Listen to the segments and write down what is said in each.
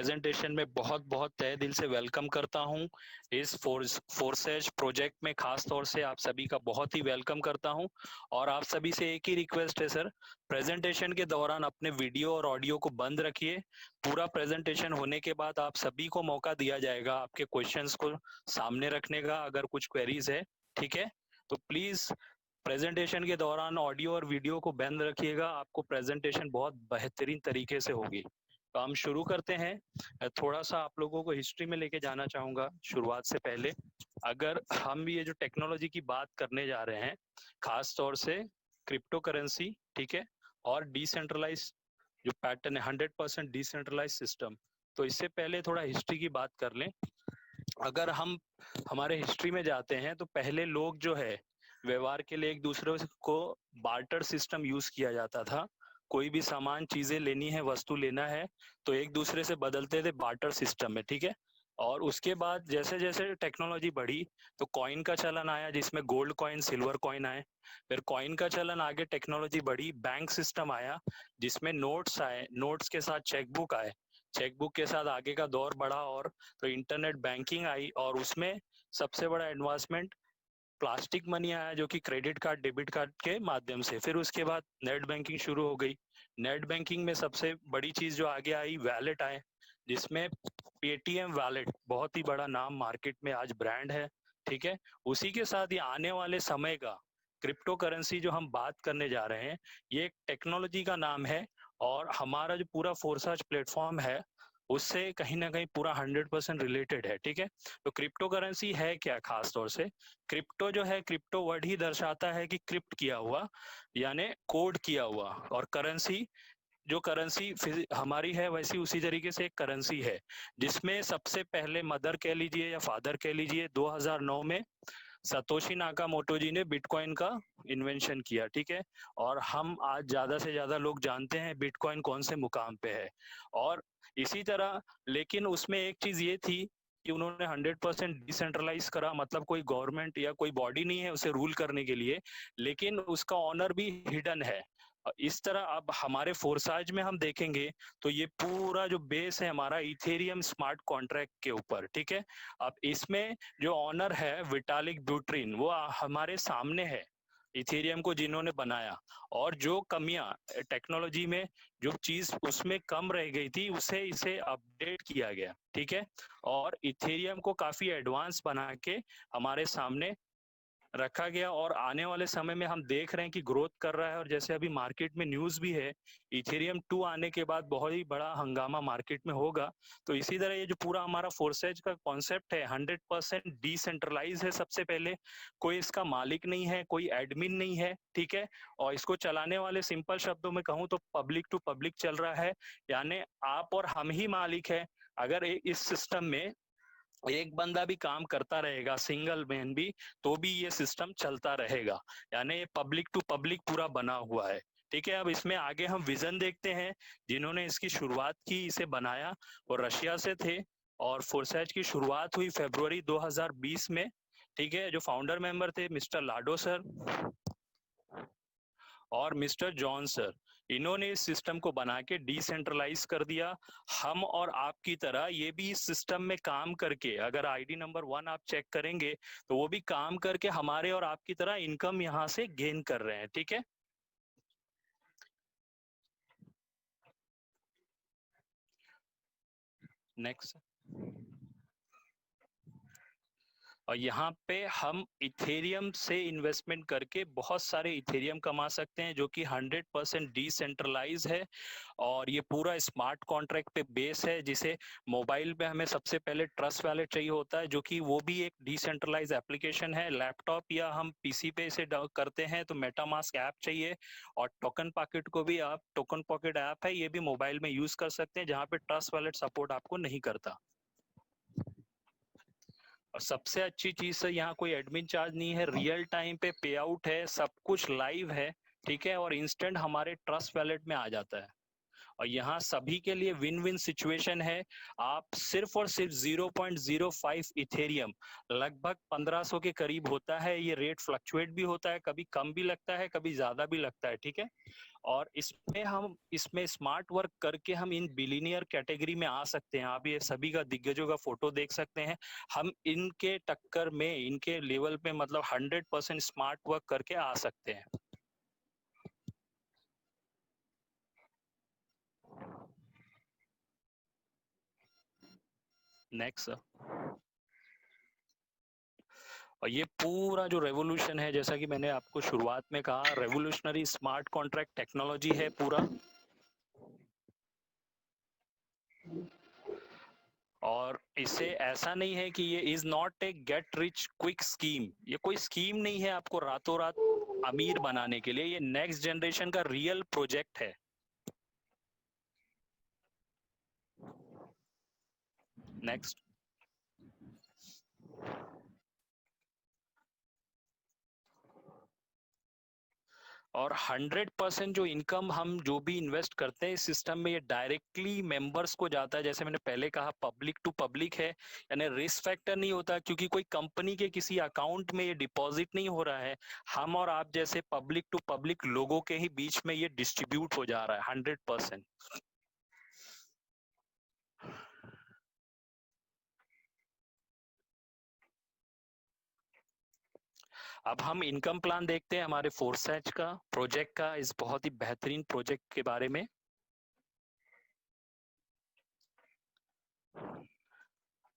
Presentation में बहुत बहुत तहे दिल से वेलकम करता हूं। इस फोरसेज प्रोजेक्ट में खास तौर से आप सभी का बहुत ही वेलकम करता हूं। और आप सभी से एक ही रिक्वेस्ट है सर, प्रेजेंटेशन के दौरान अपने वीडियो और ऑडियो को बंद रखिए। पूरा प्रेजेंटेशन होने के बाद आप सभी को मौका दिया जाएगा आपके क्वेश्चंस को सामने रखने का, अगर कुछ क्वेरीज है। ठीक है, तो प्लीज प्रेजेंटेशन के दौरान ऑडियो और वीडियो को बंद रखिएगा, आपको प्रेजेंटेशन बहुत बेहतरीन तरीके से होगी। तो हम शुरू करते हैं। थोड़ा सा आप लोगों को हिस्ट्री में लेके जाना चाहूंगा शुरुआत से पहले। अगर हम ये जो टेक्नोलॉजी की बात करने जा रहे हैं, खास तौर से क्रिप्टो करेंसी, ठीक है, और डिसेंट्रलाइज जो पैटर्न है 100% डिसेंट्रलाइज सिस्टम। तो इससे पहले थोड़ा हिस्ट्री की बात कर लें। अगर हम हमारे हिस्ट्री में जाते हैं तो पहले लोग जो है व्यवहार के लिए एक दूसरे को बार्टर सिस्टम यूज किया जाता था। कोई भी सामान चीजें लेनी है, वस्तु लेना है, तो एक दूसरे से बदलते थे बार्टर सिस्टम में। ठीक है, और उसके बाद जैसे जैसे टेक्नोलॉजी बढ़ी तो कॉइन का चलन आया, जिसमें गोल्ड कॉइन, सिल्वर कॉइन आए। फिर कॉइन का चलन आगे, टेक्नोलॉजी बढ़ी, बैंक सिस्टम आया जिसमें नोट्स आए, नोट्स के साथ चेकबुक आए, चेकबुक के साथ आगे का दौर बढ़ा, और तो इंटरनेट बैंकिंग आई, और उसमें सबसे बड़ा एडवांसमेंट प्लास्टिक मनी आया, जो कि क्रेडिट कार्ड, डेबिट कार्ड के माध्यम से। फिर उसके बाद नेट बैंकिंग शुरू हो गई। नेट बैंकिंग में सबसे बड़ी चीज जो आगे आई, वैलेट आए, जिसमें पेटीएम वैलेट बहुत ही बड़ा नाम मार्केट में आज ब्रांड है। ठीक है, उसी के साथ ये आने वाले समय का क्रिप्टो करेंसी जो हम बात करने जा रहे हैं, ये एक टेक्नोलॉजी का नाम है। और हमारा जो पूरा फोरसाज प्लेटफॉर्म है उससे कहीं ना कहीं पूरा 100% रिलेटेड है। ठीक है, तो क्रिप्टो करेंसी है क्या? खास तौर से क्रिप्टो जो है, क्रिप्टो वर्ड ही दर्शाता है कि क्रिप्ट किया हुआ, यानी कोड किया हुआ। और करेंसी, जो करेंसी हमारी है वैसी उसी तरीके से एक करेंसी है, जिसमें सबसे पहले मदर कह लीजिए या फादर कह लीजिए, 2009 में सतोशी नाकामोटो जी ने बिटकॉइन का इन्वेंशन किया। ठीक है, और हम आज ज्यादा से ज्यादा लोग जानते हैं बिटकॉइन कौन से मुकाम पे है। और इसी तरह, लेकिन उसमें एक चीज ये थी कि उन्होंने 100% डिसेंट्रलाइज करा, मतलब कोई गवर्नमेंट या कोई बॉडी नहीं है उसे रूल करने के लिए, लेकिन उसका ऑनर भी हिडन है। इस तरह अब हमारे फोरसाज में हम देखेंगे तो ये पूरा जो बेस है हमारा इथेरियम स्मार्ट कॉन्ट्रैक्ट के ऊपर। ठीक है, अब इसमें जो ऑनर है विटालिक ब्यूट्रिन, वो हमारे सामने है, इथेरियम को जिन्होंने बनाया। और जो कमियां टेक्नोलॉजी में, जो चीज उसमें कम रह गई थी, उसे इसे अपडेट किया गया। ठीक है, और इथेरियम को काफी एडवांस बना के हमारे सामने रखा गया। और आने वाले समय में हम देख रहे हैं कि ग्रोथ कर रहा है। और जैसे अभी मार्केट में न्यूज भी है, इथेरियम 2 आने के बाद बहुत ही बड़ा हंगामा मार्केट में होगा। तो इसी तरह ये जो पूरा हमारा फोरसेज का कॉन्सेप्ट है, 100% डिसेंट्रलाइज है। सबसे पहले कोई इसका मालिक नहीं है, कोई एडमिन नहीं है। ठीक है, और इसको चलाने वाले, सिंपल शब्दों में कहूँ तो पब्लिक टू पब्लिक चल रहा है, यानी आप और हम ही मालिक है। अगर इस सिस्टम में एक बंदा भी काम करता रहेगा, सिंगल मैन भी, तो भी ये सिस्टम चलता रहेगा, यानी ये पब्लिक टू पब्लिक पूरा बना हुआ है। ठीक है, अब इसमें आगे हम विजन देखते हैं। जिन्होंने इसकी शुरुआत की, इसे बनाया, वो रशिया से थे। और फोरसेज की शुरुआत हुई फरवरी 2020 में। ठीक है, जो फाउंडर मेंबर थे मिस्टर लाडो सर और मिस्टर जॉन सर, इन्होंने इस सिस्टम को बना के डिसेंट्रलाइज कर दिया। हम और आपकी तरह ये भी इस सिस्टम में काम करके, अगर आईडी नंबर 1 आप चेक करेंगे तो वो भी काम करके हमारे और आपकी तरह इनकम यहाँ से गेन कर रहे हैं। ठीक है, नेक्स्ट। और यहाँ पे हम इथेरियम से इन्वेस्टमेंट करके बहुत सारे इथेरियम कमा सकते हैं, जो कि 100% डिसेंट्रलाइज है। और ये पूरा स्मार्ट कॉन्ट्रैक्ट पे बेस है, जिसे मोबाइल पे हमें सबसे पहले ट्रस्ट वैलेट चाहिए होता है, जो कि वो भी एक डिसेंट्रलाइज एप्लीकेशन है। लैपटॉप या हम पीसी पे इसे करते हैं तो मेटामास्क ऐप चाहिए। और टोकन पॉकेट को भी, आप टोकन पॉकेट ऐप है, ये भी मोबाइल में यूज कर सकते हैं, जहाँ पे ट्रस्ट वैलेट सपोर्ट आपको नहीं करता। और सबसे अच्छी चीज से, यहाँ कोई एडमिन चार्ज नहीं है, रियल टाइम पे पे आउट है, सब कुछ लाइव है। ठीक है, और इंस्टेंट हमारे ट्रस्ट वैलेट में आ जाता है। और यहाँ सभी के लिए विन विन सिचुएशन है। आप सिर्फ और सिर्फ 0.05 इथेरियम, लगभग 1500 के करीब होता है। ये रेट फ्लक्चुएट भी होता है, कभी कम भी लगता है, कभी ज्यादा भी लगता है, ठीक है। और इसमें स्मार्ट वर्क करके हम इन बिलियनियर कैटेगरी में आ सकते हैं। आप ये सभी का दिग्गजों का फोटो देख सकते हैं। हम इनके टक्कर में, इनके लेवल पे मतलब 100% स्मार्ट वर्क करके आ सकते हैं। नेक्स्ट। और ये पूरा जो रेवोल्यूशन है, जैसा कि मैंने आपको शुरुआत में कहा, रेवोल्यूशनरी स्मार्ट कॉन्ट्रैक्ट टेक्नोलॉजी है पूरा। और इसे ऐसा नहीं है कि ये is not a get rich quick scheme. ये कोई स्कीम नहीं है आपको रातों रात अमीर बनाने के लिए। ये नेक्स्ट जनरेशन का रियल प्रोजेक्ट है। नेक्स्ट। और 100% जो इनकम हम जो भी इन्वेस्ट करते हैं इस सिस्टम में, ये डायरेक्टली मेंबर्स को जाता है। जैसे मैंने पहले कहा, पब्लिक टू पब्लिक है, यानी रिस्क फैक्टर नहीं होता, क्योंकि कोई कंपनी के किसी अकाउंट में ये डिपॉजिट नहीं हो रहा है। हम और आप जैसे पब्लिक टू पब्लिक लोगों के ही बीच में ये डिस्ट्रीब्यूट हो जा रहा है 100%। अब हम इनकम प्लान देखते हैं हमारे फोरसेज का प्रोजेक्ट का, इस बहुत ही बेहतरीन प्रोजेक्ट के बारे में।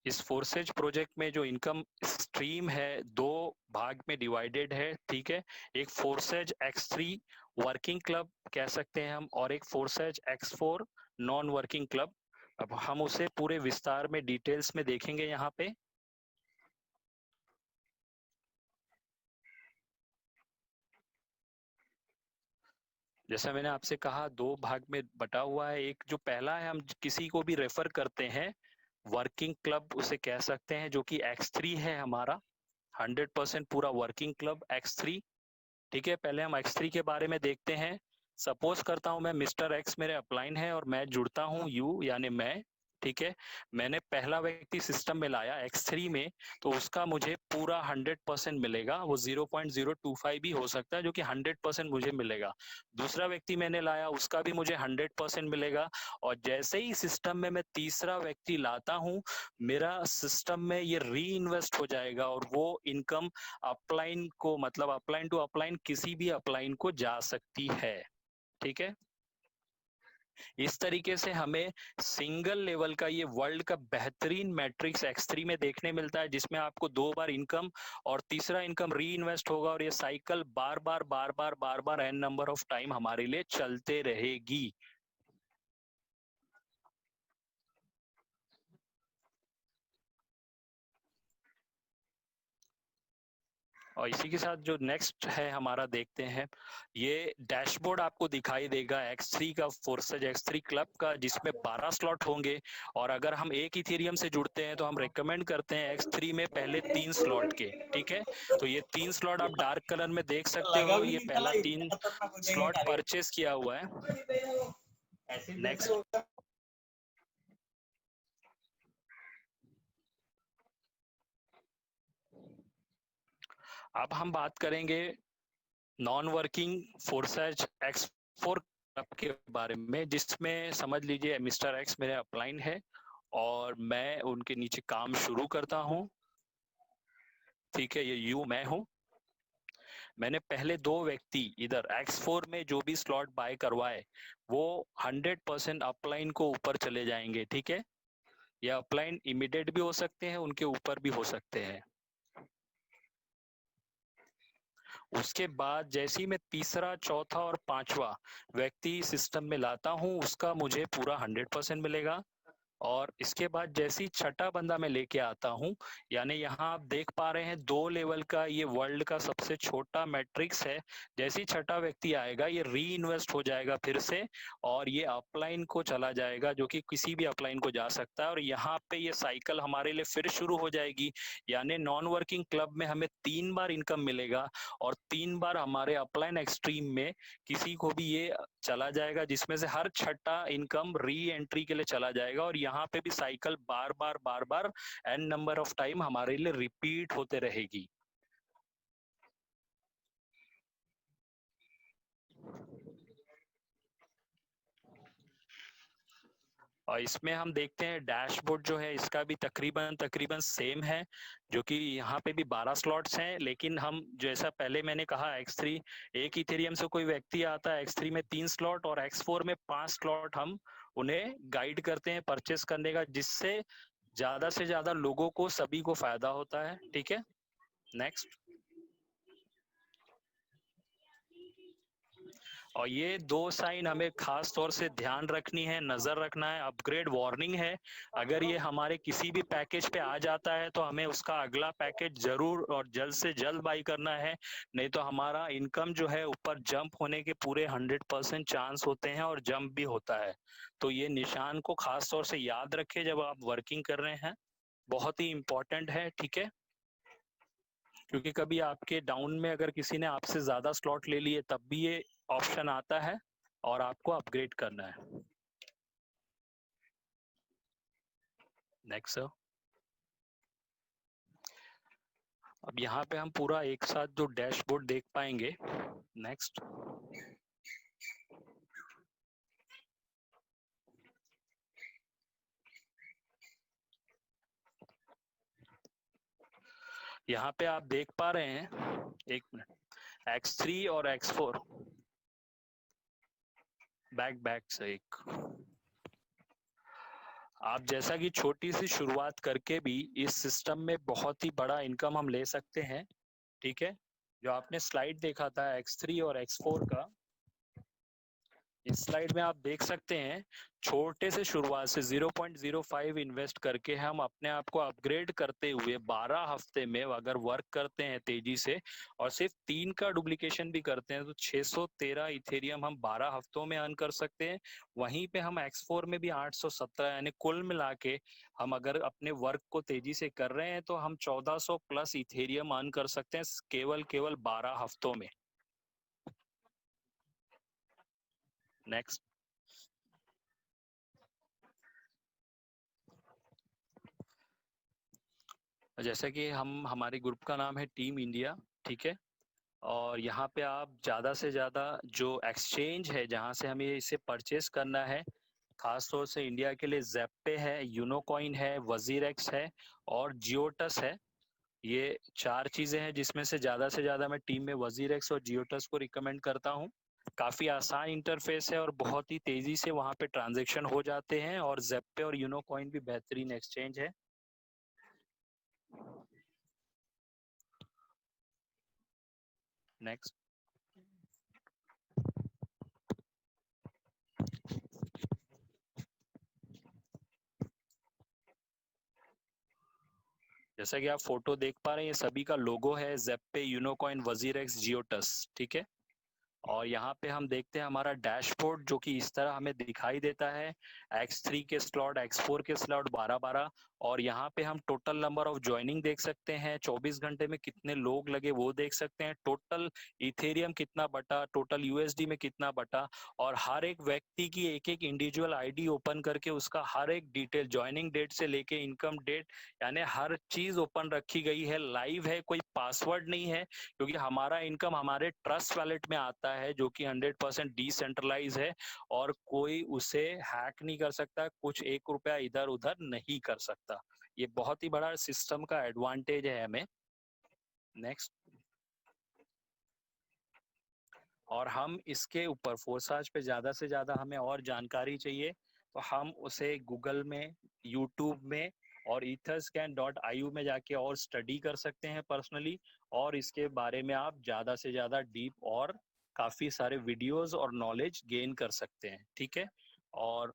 इस फोरसेज प्रोजेक्ट में जो इनकम स्ट्रीम है, दो भाग में डिवाइडेड है, ठीक है। एक फोरसेज X3 वर्किंग क्लब कह सकते हैं हम, और एक forces X4 non working club. अब हम उसे पूरे विस्तार में डिटेल्स में देखेंगे यहाँ पे। जैसा मैंने आपसे कहा, दो भाग में बटा हुआ है। एक जो पहला है, हम किसी को भी रेफर करते हैं, वर्किंग क्लब उसे कह सकते हैं, जो कि X3 है हमारा 100% पूरा वर्किंग क्लब X3, ठीक है। पहले हम X3 के बारे में देखते हैं। सपोज करता हूं मैं मिस्टर X मेरे अपलाइन है और मैं जुड़ता हूं यू यानी मैं, ठीक है। मैंने पहला व्यक्ति सिस्टम में लाया X3 में, तो उसका मुझे पूरा 100% मिलेगा। वो 0.025 भी हो सकता है, जो कि 100% मुझे मिलेगा। दूसरा व्यक्ति मैंने लाया, उसका भी मुझे 100% मिलेगा। और जैसे ही सिस्टम में मैं तीसरा व्यक्ति लाता हूं, मेरा सिस्टम में ये री इन्वेस्ट हो जाएगा और वो इनकम अपलाइन को, मतलब अपलाइन टू अपलाइन किसी भी अपलाइन को जा सकती है, ठीक है। इस तरीके से हमें सिंगल लेवल का ये वर्ल्ड का बेहतरीन मैट्रिक्स X3 में देखने मिलता है, जिसमें आपको दो बार इनकम और तीसरा इनकम री इन्वेस्ट होगा, और ये साइकिल बार बार एन नंबर ऑफ टाइम हमारे लिए चलते रहेगी। और इसी के साथ जो नेक्स्ट है हमारा, देखते हैं। ये डैशबोर्ड आपको दिखाई देगा X3 का, फोर्सेज X3 क्लब का, जिसमें 12 स्लॉट होंगे। और अगर हम एक इथेरियम से जुड़ते हैं तो हम रेकमेंड करते हैं X3 में पहले 3 स्लॉट के, ठीक है। तो ये 3 स्लॉट आप डार्क कलर में देख सकते हो, ये पहला 3 स्लॉट परचेस किया हुआ है। नेक्स्ट। अब हम बात करेंगे non working forces X4 club के बारे में, जिसमें समझ लीजिए मिस्टर X मेरे अपलाइन है और मैं उनके नीचे काम शुरू करता हूं, ठीक है। ये यू मैं हूं। मैंने पहले दो व्यक्ति इधर X4 में जो भी स्लॉट बाय करवाए, वो 100% अपलाइन को ऊपर चले जाएंगे, ठीक है। ये अपलाइन इमीडिएट भी हो सकते हैं, उनके ऊपर भी हो सकते हैं। उसके बाद जैसे ही मैं तीसरा, चौथा और पांचवा व्यक्ति सिस्टम में लाता हूं, उसका मुझे पूरा 100% मिलेगा। और इसके बाद जैसे ही छठा बंदा मैं लेके आता हूं, यानी यहाँ आप देख पा रहे हैं 2 लेवल का ये वर्ल्ड का सबसे छोटा मैट्रिक्स है। जैसे ही छठा व्यक्ति आएगा, ये री इन्वेस्ट हो जाएगा फिर से, और ये अपलाइन को चला जाएगा, जो कि किसी भी अपलाइन को जा सकता है। और यहाँ पे ये साइकिल हमारे लिए फिर शुरू हो जाएगी। यानी नॉन वर्किंग क्लब में हमें 3 बार इनकम मिलेगा, और 3 बार हमारे अपलाइन एक्सट्रीम में किसी को भी ये चला जाएगा, जिसमें से हर छठा इनकम री एंट्री के लिए चला जाएगा और यहाँ पे भी साइकिल बार बार एन नंबर ऑफ टाइम हमारे लिए रिपीट होते रहेगी। और इसमें हम देखते हैं डैशबोर्ड जो है इसका भी तकरीबन सेम है, जो कि यहाँ पे भी 12 स्लॉट्स हैं, लेकिन हम जैसा पहले मैंने कहा X3 एक इथेरियम से कोई व्यक्ति आता है, X3 में 3 स्लॉट और X4 में 5 स्लॉट हम उन्हें गाइड करते हैं परचेस करने का, जिससे ज्यादा से ज्यादा लोगों को सभी को फायदा होता है। ठीक है, नेक्स्ट। और ये दो साइन हमें खास तौर से ध्यान रखनी है, नजर रखना है। अपग्रेड वार्निंग है, अगर ये हमारे किसी भी पैकेज पे आ जाता है तो हमें उसका अगला पैकेज जरूर और जल्द से जल्द बाई करना है, नहीं तो हमारा इनकम जो है ऊपर जंप होने के पूरे 100% चांस होते हैं और जंप भी होता है। तो ये निशान को खास तौर से याद रखें जब आप वर्किंग कर रहे हैं, बहुत ही इंपॉर्टेंट है। ठीक है, क्योंकि कभी आपके डाउन में अगर किसी ने आपसे ज्यादा स्लॉट ले लिए तब भी ये ऑप्शन आता है और आपको अपग्रेड करना है। Next sir. अब यहाँ पे हम पूरा एक साथ जो डैशबोर्ड देख पाएंगे। नेक्स्ट। यहाँ पे आप देख पा रहे हैं, एक मिनट, X3 और X4 बैक से एक, आप जैसा कि छोटी सी शुरुआत करके भी इस सिस्टम में बहुत ही बड़ा इनकम हम ले सकते हैं। ठीक है, जो आपने स्लाइड देखा था X3 और X4 का, इस स्लाइड में आप देख सकते हैं छोटे से शुरुआत से 0.05 इन्वेस्ट करके हम अपने आप को अपग्रेड करते हुए 12 हफ्ते में अगर वर्क करते हैं तेजी से और सिर्फ 3 का डुप्लीकेशन भी करते हैं तो 613 इथेरियम हम 12 हफ्तों में अर्न कर सकते हैं। वहीं पे हम X4 में भी 817, यानी कुल मिला के हम अगर अपने वर्क को तेजी से कर रहे हैं तो हम 1400 प्लस इथेरियम अर्न कर सकते हैं केवल 12 हफ्तों में। नेक्स्ट। जैसे कि हमारे ग्रुप का नाम है टीम इंडिया। ठीक है, और यहाँ पे आप ज़्यादा से ज़्यादा जो एक्सचेंज है जहाँ से हमें इसे परचेस करना है, खास तौर से इंडिया के लिए ज़ेप्पे है, यूनोकॉइन है, वजीरेक्स है और जियोटस है। ये 4 चीज़ें हैं जिसमें से ज़्यादा मैं टीम में वजीरेक्स और जियोटस को रिकमेंड करता हूँ। काफ़ी आसान इंटरफेस है और बहुत ही तेज़ी से वहाँ पे ट्रांजेक्शन हो जाते हैं, और ज़ेप्पे और यूनोकॉइन भी बेहतरीन एक्सचेंज है। नेक्स्ट। जैसा कि आप फोटो देख पा रहे हैं, ये सभी का लोगो है, ज़ेप्पे, यूनोकॉइन, वजीरेक्स, जियोटस। ठीक है, और यहाँ पे हम देखते हैं हमारा डैशबोर्ड जो कि इस तरह हमें दिखाई देता है। X3 के स्लॉट, X4 के स्लॉट 12-12, और यहाँ पे हम टोटल नंबर ऑफ ज्वाइनिंग देख सकते हैं, 24 घंटे में कितने लोग लगे वो देख सकते हैं, टोटल इथेरियम कितना बटा, टोटल USD में कितना बटा, और हर एक व्यक्ति की एक एक इंडिविजुअल ID ओपन करके उसका हर एक डिटेल, ज्वाइनिंग डेट से लेके इनकम डेट, यानी हर चीज ओपन रखी गई है, लाइव है, कोई पासवर्ड नहीं है, क्योंकि हमारा इनकम हमारे ट्रस्ट वैलेट में आता है जो कि 100% डिसेंट्रलाइज है और कोई उसे हैक नहीं कर सकता, कुछ 1 रुपया इधर उधर नहीं कर सकता। ये बहुत ही बड़ा सिस्टम का एडवांटेज है हमें। नेक्स्ट। और हम इसके ऊपर फोरसाज पे ज्यादा से ज्यादा हमें और जानकारी चाहिए तो हम उसे गूगल में, यूट्यूब में और etherscan.io में जाके और स्टडी कर सकते हैं पर्सनली, और इसके बारे में आप ज्यादा से ज्यादा डीप और काफी सारे वीडियोस और नॉलेज गेन कर सकते हैं। ठीक है, और